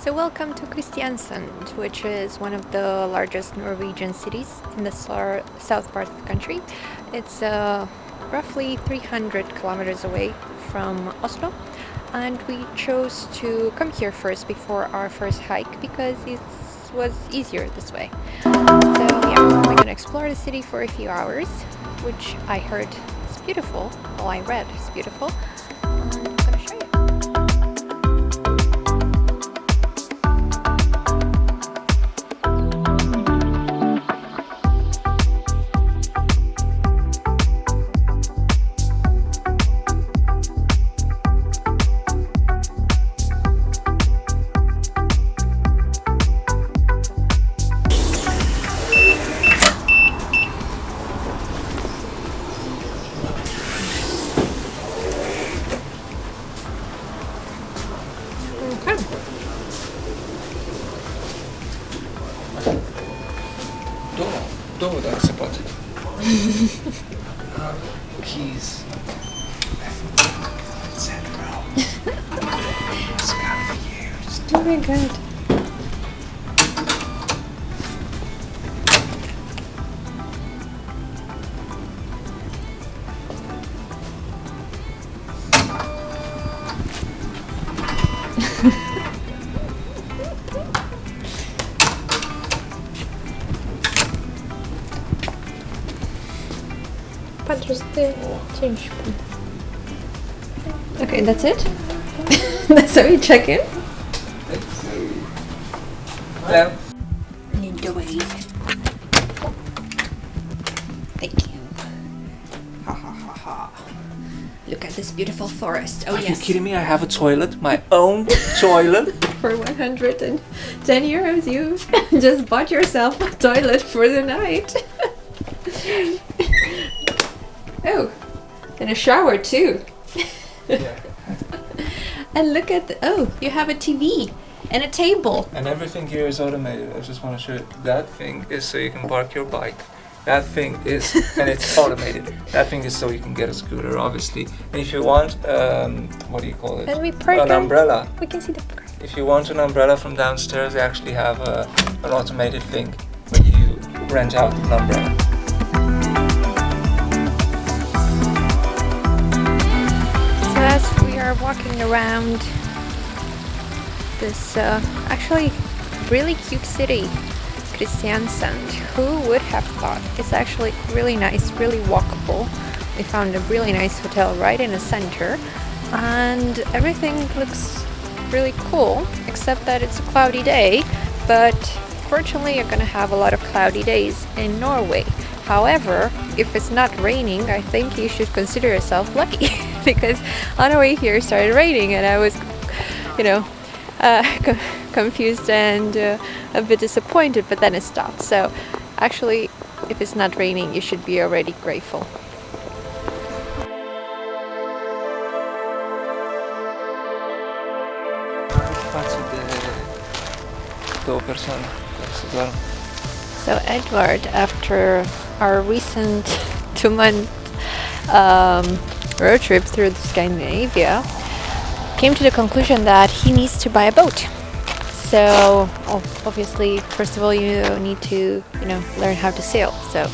So welcome to Kristiansand, which is one of the largest Norwegian cities in the south part of the country. It's roughly 300 kilometers away from Oslo, and we chose to come here first before our first hike because it was easier this way. So yeah, we're gonna explore the city for a few hours, which I heard is beautiful. Well, I read it's beautiful. And I'm gonna show you. Keys. Oh my god. Change. Okay, that's it? That's how you check in? Hello. Lead the way. Thank you. Ha ha ha ha. Look at this beautiful forest. Oh, Are yes. you kidding me? I have a toilet, my own toilet. For 110 euros, you just bought yourself a toilet for the night. Oh, and a shower too. Yeah. And look at you have a TV and a table. And everything here is automated. I just want to show you. That thing is so you can park your bike. That thing is, and it's automated. That thing is so you can get a scooter, obviously. And if you want, what do you call it? And we park an umbrella. We can see the. If you want an umbrella from downstairs, they actually have an automated thing where you rent out an umbrella. As we are walking around this actually really cute city, Kristiansand, who would have thought? It's actually really nice, really walkable. We found a really nice hotel right in the center, and everything looks really cool, except that it's a cloudy day. But fortunately, you're gonna have a lot of cloudy days in Norway. However, if it's not raining, I think you should consider yourself lucky because on the way here it started raining and I was, confused and a bit disappointed, but then it stopped. So actually, if it's not raining, you should be already grateful. So Edward, after our recent 2-month road trip through Scandinavia, came to the conclusion that he needs to buy a boat. So obviously, first of all, you need to learn how to sail. So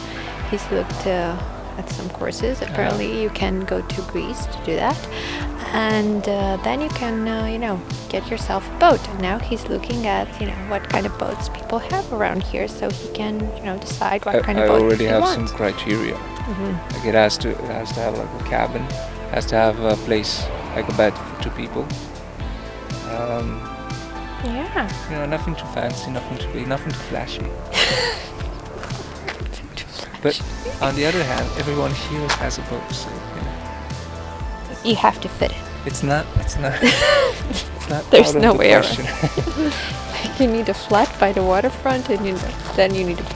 he's looked at some courses. Apparently, you can go to Greece to do that, and then you can get yourself a boat. And now he's looking at what kind of boats people have around here, so he can decide what kind of boat he wants. I already have some criteria. Mm-hmm. Like it has to have like a cabin, has to have a place like a bed for 2 people. Yeah. Nothing too fancy, nothing too big, nothing too flashy. But on the other hand, everyone here has a boat, so you have to fit it. It's not. There's no way around. You need a flat by the waterfront, and then you need a boat.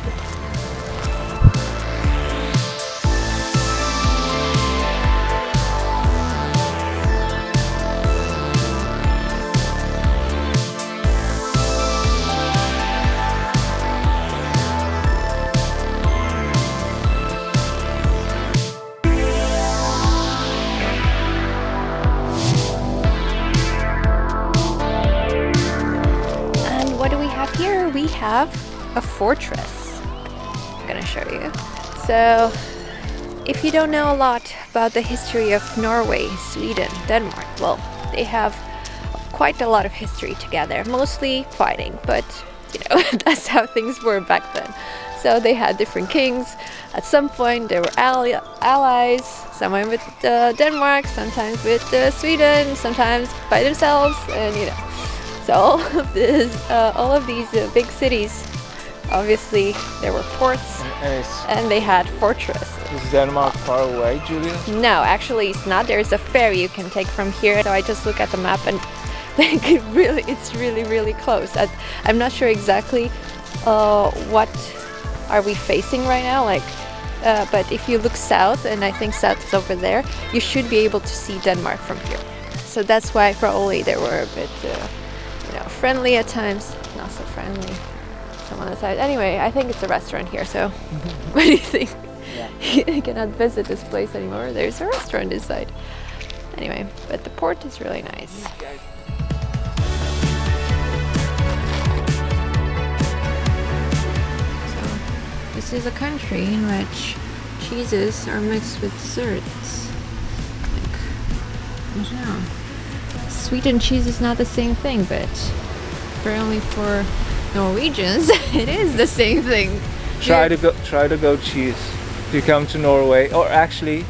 then we have a fortress. I'm gonna show you. So, if you don't know a lot about the history of Norway, Sweden, Denmark, well, they have quite a lot of history together, mostly fighting, but you know, that's how things were back then. So they had different kings. At some point they were allies, sometimes with Denmark, sometimes with Sweden, sometimes by themselves, and you know. So all of these big cities, obviously there were ports and they had fortresses. Is Denmark far away, Julia? No, actually it's not. There's a ferry you can take from here. So I just look at the map and like it's really close. I'm not sure exactly what are we facing right now, like but if you look south, and I think south is over there, you should be able to see Denmark from here. So that's why probably they were a bit you know, friendly at times, not so friendly some on the side. Anyway, I think it's a restaurant here, so what do you think? Yeah. You cannot visit this place anymore. There's a restaurant inside. Anyway, but the port is really nice. This is a country in which cheeses are mixed with desserts. Like, I don't know. Sweet and cheese is not the same thing, but apparently for Norwegians, it is the same thing. Try to go cheese if you come to Norway, or actually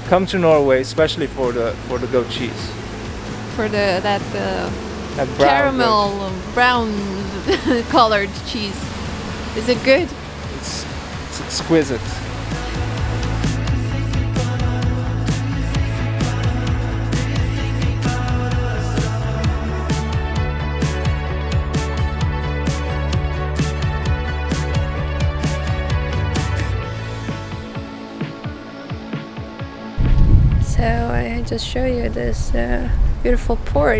come to Norway especially for the goat cheese. For that brown caramel brown colored cheese. Is it good? It's exquisite. So I just show you this beautiful port.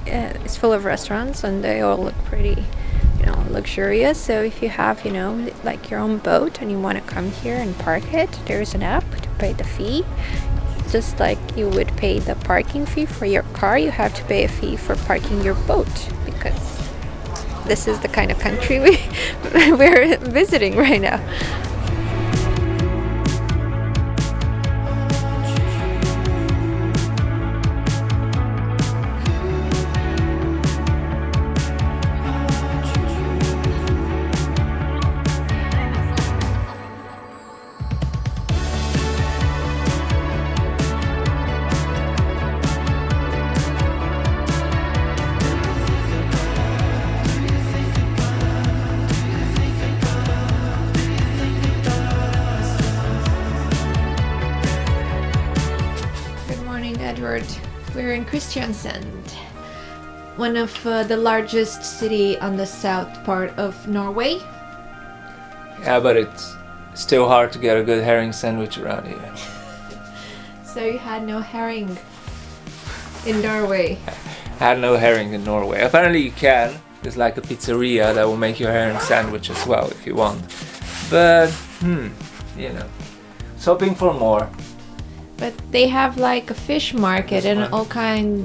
It's full of restaurants and they all look pretty, you know, luxurious. So if you have, you know, like your own boat and you want to come here and park it, there's an app to pay the fee. Just like you would pay the parking fee for your car, you have to pay a fee for parking your boat, because this is the kind of country we're visiting right now. Edward. We're in Kristiansand, one of the largest city on the south part of Norway. Yeah, but it's still hard to get a good herring sandwich around here. So you had no herring in Norway? I had no herring in Norway. Apparently you can. There's like a pizzeria that will make you a herring sandwich as well if you want. But, you know, was hoping for more. But they have like a fish market and all kinds.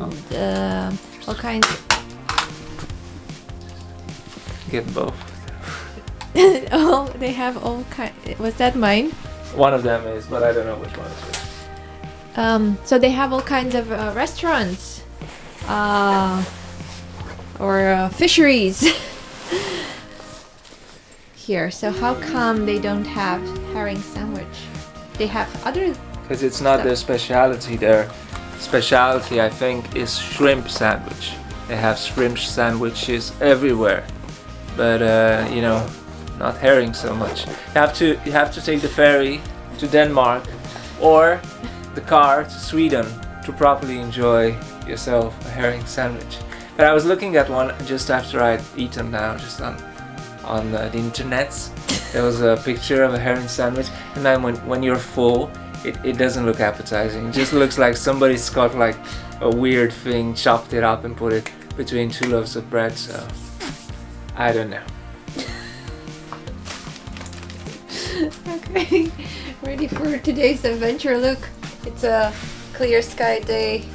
Get both. They have all kind. Was that mine? One of them is, but I don't know which one it is. So they have all kinds of restaurants, or fisheries here. So how come they don't have herring sandwich? They have other. Because it's not their speciality. Their speciality, I think, is shrimp sandwich. They have shrimp sandwiches everywhere, but you know, not herring so much. You have to take the ferry to Denmark or the car to Sweden to properly enjoy yourself a herring sandwich. But I was looking at one just after I'd eaten now, just on the internets. There was a picture of a herring sandwich, and then when you're full, it doesn't look appetizing. It just looks like somebody's got like a weird thing, chopped it up and put it between two loaves of bread, so I don't know. Okay, ready for today's adventure. Look, it's a clear sky day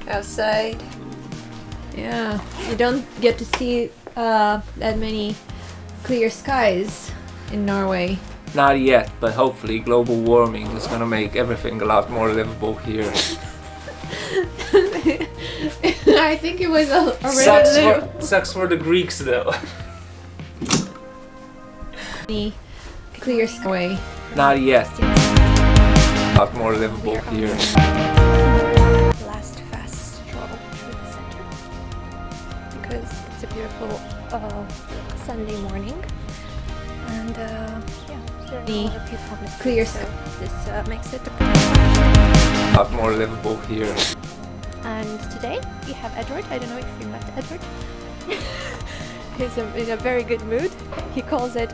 outside. Yeah, you don't get to see that many clear skies in Norway. Not yet, but hopefully global warming is gonna make everything a lot more livable here. I think it was already Sucks for the Greeks though. Clear sky. Not yet. A lot more livable here. Last fast stroll through the center because it's a beautiful Sunday morning, and there are a lot of people on the clear sky. This makes it A lot more livable here. And today we have Edward. I don't know if you met Edward. He's in a very good mood. He calls it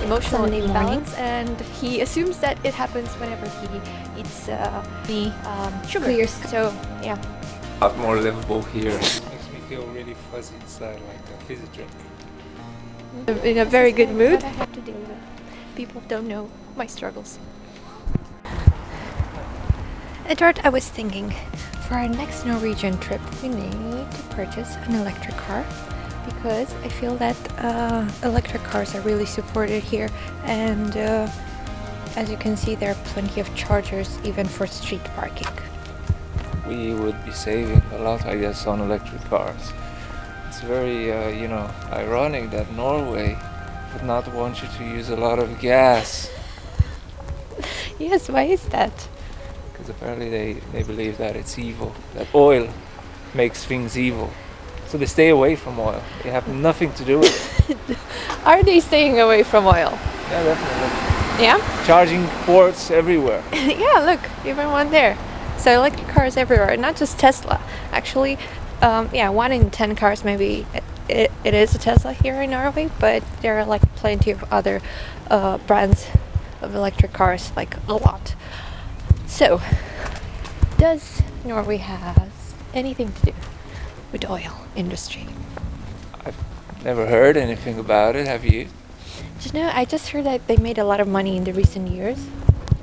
emotional imbalance, and he assumes that it happens whenever he eats sugar. So yeah. A lot more livable here. Makes me feel really fuzzy inside, like a fizzy drink. In a very good mood. I have to deal with. People don't know my struggles. Edward, I was thinking, for our next Norwegian trip, we need to purchase an electric car, because I feel that electric cars are really supported here, and as you can see, there are plenty of chargers even for street parking. We would be saving a lot, I guess, on electric cars. It's very, ironic that Norway would not want you to use a lot of gas. Yes, why is that? Because apparently they believe that it's evil, that oil makes things evil. So they stay away from oil. They have nothing to do with it. Are they staying away from oil? Yeah, definitely. Yeah? Charging ports everywhere. Yeah, look, even one there. So electric cars everywhere, not just Tesla. Actually, 1 in 10 cars maybe it is a Tesla here in Norway, but there are like plenty of other brands of electric cars, like a lot. So, does Norway have anything to do with the oil industry? I've never heard anything about it, have you? Do you know, I just heard that they made a lot of money in the recent years,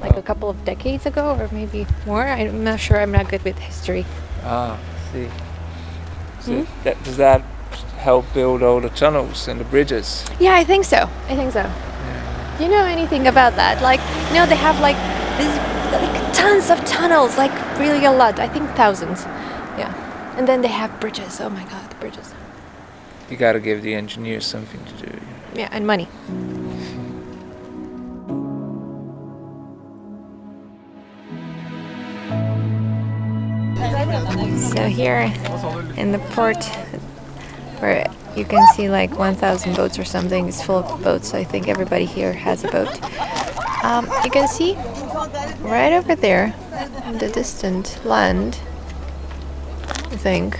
like a couple of decades ago, or maybe more. I'm not sure, I'm not good with history. Ah, see. So does that help build all the tunnels and the bridges? Yeah, I think so. Yeah. Do you know anything about that? Like, they have like these tons of tunnels, like really a lot. I think thousands. Yeah. And then they have bridges. Oh my god, the bridges. You gotta give the engineers something to do. Yeah, and money. So here in the port, where you can see like 1,000 boats or something, it's full of boats. I think everybody here has a boat. You can see right over there in the distant land, I think,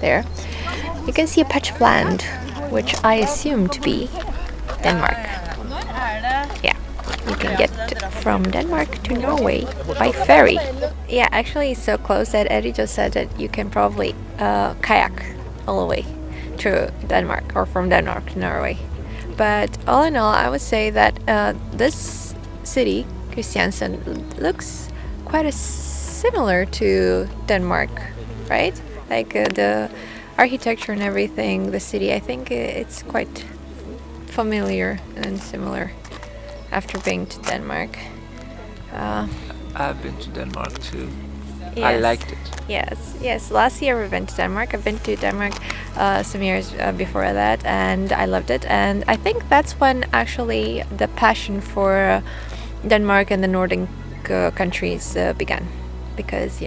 there, you can see a patch of land, which I assume to be Denmark. Yeah, you can get from Denmark to Norway by ferry. Yeah, actually it's so close that Eddie just said that you can probably kayak all the way to Denmark, or from Denmark to Norway. But all in all, I would say that this city, Kristiansand, looks quite similar to Denmark, right? Like the architecture and everything, the city, I think it's quite familiar and similar after being to Denmark. I've been to Denmark too. Yes. I liked it. Yes. Last year we went to Denmark. I've been to Denmark some years before that, and I loved it. And I think that's when actually the passion for Denmark and the Nordic countries began, because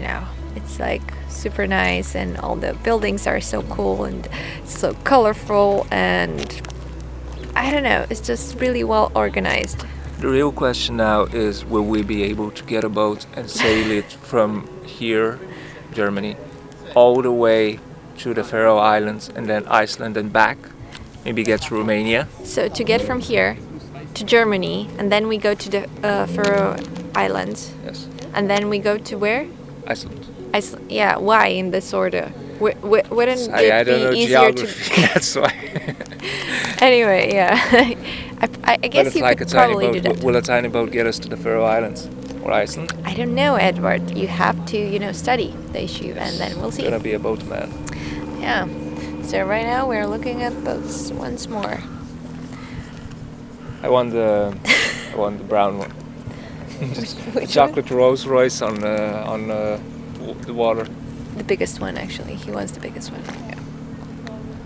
it's like super nice, and all the buildings are so cool and so colorful, and I don't know, it's just really well organized. The real question now is, will we be able to get a boat and sail it from here, Germany, all the way to the Faroe Islands and then Iceland and back? Maybe get to Romania? So to get from here to Germany, and then we go to the Faroe Islands. Yes. And then we go to where? Iceland. Iceland. Yeah, why in this order? Wouldn't I it don't be know easier geography, that's why. Anyway, yeah. I guess you like could a tiny probably boat. do that. Will a tiny boat get us to the Faroe Islands or Iceland? I don't know, Edward. You have to, study the issue, and then we'll see. Gonna be a boatman. Yeah. So right now we're looking at boats once more. I want the brown one. Which Chocolate Rolls Royce on the water. The biggest one, actually. He wants the biggest one. Yeah.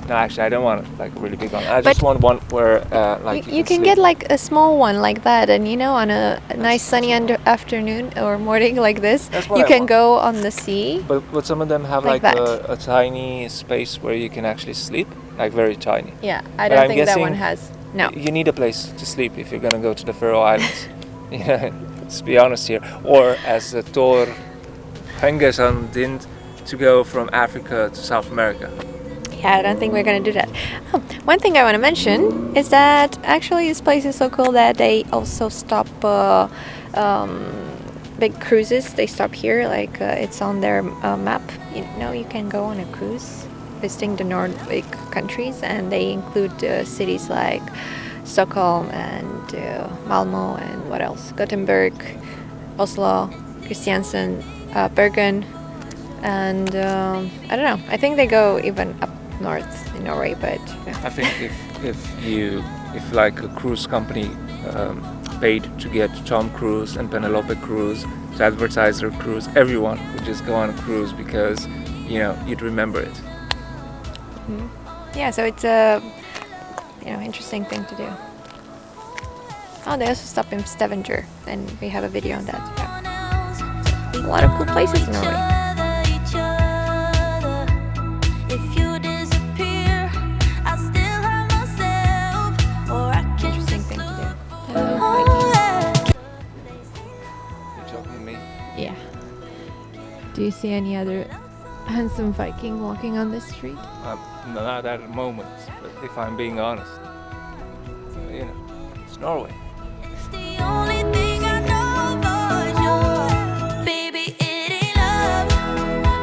No, actually, I don't want like a really big one. I just want one where like You can get like a small one like that, and on a nice sunny afternoon or morning like this, That's what you I can want. go on the sea. But some of them have Like like that. a tiny space where you can actually sleep, like very tiny. Yeah, I But don't I'm think that one guessing has. No. You need a place to sleep if you're gonna go to the Faroe Islands. Yeah, let's be honest here. Or as Thor Hengerson did, to go from Africa to South America. Yeah, I don't think we're gonna do that. Oh, one thing I want to mention is that actually this place is so cool that they also stop big cruises. They stop here, like it's on their map. You can go on a cruise visiting the Nordic countries, and they include cities like Stockholm and Malmo and what else? Gothenburg, Oslo, Kristiansand, Bergen, and I don't know. I think they go even up north in Norway, but I think if like a cruise company paid to get Tom Cruise and Penelope Cruz to advertise their cruise, everyone would just go on a cruise because you'd remember it. yeah. So it's a interesting thing to do. Oh, they also stop in Stavanger, and we have a video on that. Yeah. A lot of cool places in Norway. Interesting thing to do. Hello, You're talking to me? yeah. Do you see any other handsome Viking walking on this street? Not at the moment, but if I'm being honest, it's Norway. The only thing I know for sure, baby, it ain't love,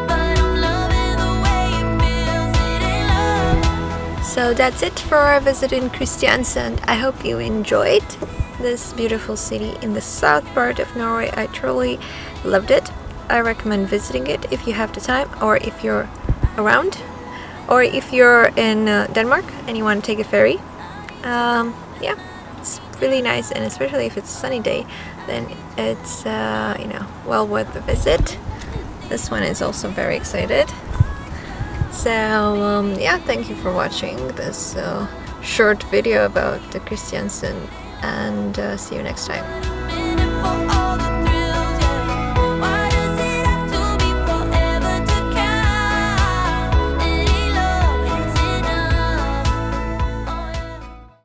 but I'm loving the way it feels. It ain't love. So that's it for our visit in Kristiansand. I hope you enjoyed this beautiful city in the south part of Norway. I truly loved it. I recommend visiting it if you have the time, or if you're around, or if you're in Denmark and you want to take a ferry. Yeah, it's really nice, and especially if it's a sunny day, then it's well worth the visit. This one is also very excited. So yeah, thank you for watching this short video about the Kristiansand, and see you next time. In it for all.